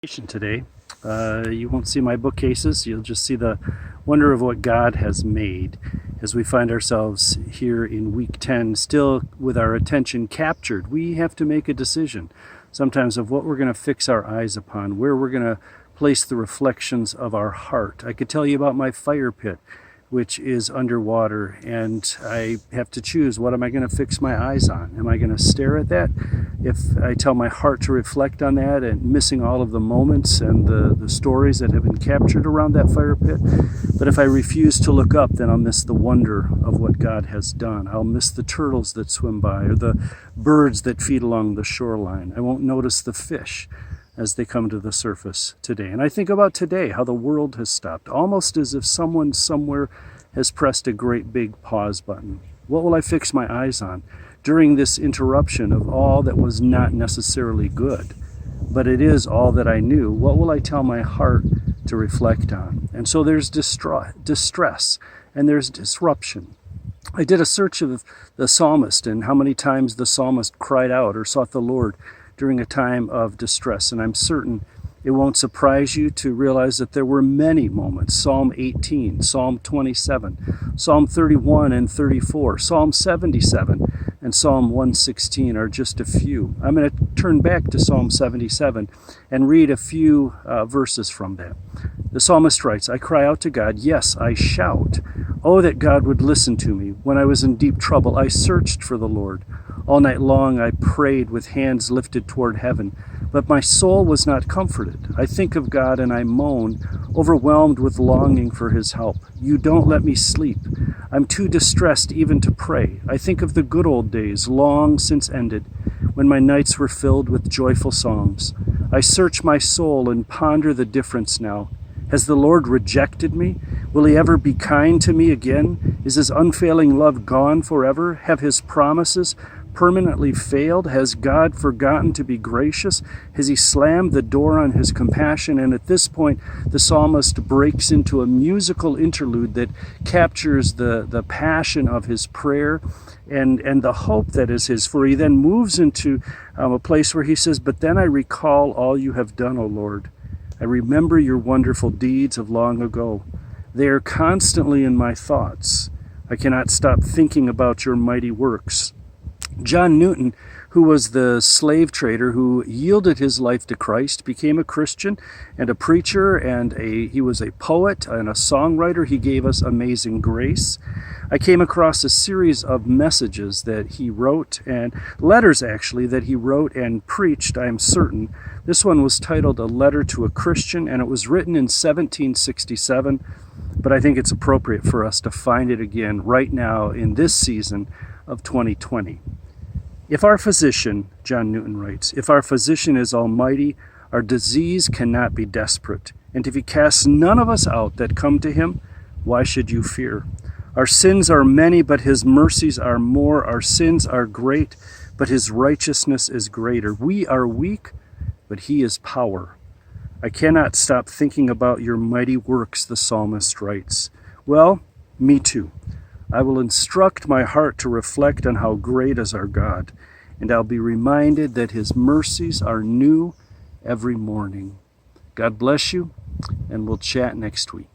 Today. You won't see my bookcases. You'll just see the wonder of what God has made as we find ourselves here in week 10, still with our attention captured. We have to make a decision sometimes of what we're going to fix our eyes upon, where we're going to place the reflections of our heart. I could tell you about my fire pit, which is underwater, and I have to choose, what am I going to fix my eyes on? Am I going to stare at that? If I tell my heart to reflect on that and missing all of the moments and the stories that have been captured around that fire pit, but if I refuse to look up, then I'll miss the wonder of what God has done. I'll miss the turtles that swim by or the birds that feed along the shoreline. I won't notice the fish as they come to the surface today. And I think about today, how the world has stopped, almost as if someone somewhere has pressed a great big pause button. What will I fix my eyes on during this interruption of all that was not necessarily good, but it is all that I knew? What will I tell my heart to reflect on? And so there's distress and there's disruption. I did a search of the psalmist and how many times the psalmist cried out or sought the Lord during a time of distress, and I'm certain it won't surprise you to realize that there were many moments. Psalm 18, Psalm 27, Psalm 31 and 34, Psalm 77, and Psalm 116 are just a few. I'm going to turn back to Psalm 77 and read a few verses from that. The psalmist writes, "I cry out to God, yes, I shout. Oh, that God would listen to me. When I was in deep trouble, I searched for the Lord. All night long I prayed with hands lifted toward heaven, but my soul was not comforted. I think of God and I moan, overwhelmed with longing for his help. You don't let me sleep. I'm too distressed even to pray. I think of the good old days, long since ended, when my nights were filled with joyful songs. I search my soul and ponder the difference now. Has the Lord rejected me? Will he ever be kind to me again? Is his unfailing love gone forever? Have his promises permanently failed? Has God forgotten to be gracious? Has he slammed the door on his compassion? And at this point, the psalmist breaks into a musical interlude that captures the passion of his prayer and the hope that is his. For he then moves into a place where he says, "But then I recall all you have done, O Lord. I remember your wonderful deeds of long ago. They are constantly in my thoughts. I cannot stop thinking about your mighty works." John Newton, who was the slave trader who yielded his life to Christ, became a Christian and a preacher, and he was a poet and a songwriter. He gave us Amazing Grace. I came across a series of messages that he wrote, and letters actually, that he wrote and preached, I am certain. This one was titled A Letter to a Christian, and it was written in 1767, but I think it's appropriate for us to find it again right now in this season of 2020. If our physician, John Newton writes, if our physician is almighty, our disease cannot be desperate. And if he casts none of us out that come to him, why should you fear? Our sins are many, but his mercies are more. Our sins are great, but his righteousness is greater. We are weak, but he is power. I cannot stop thinking about your mighty works, the psalmist writes. Well, me too. I will instruct my heart to reflect on how great is our God, and I'll be reminded that his mercies are new every morning. God bless you, and we'll chat next week.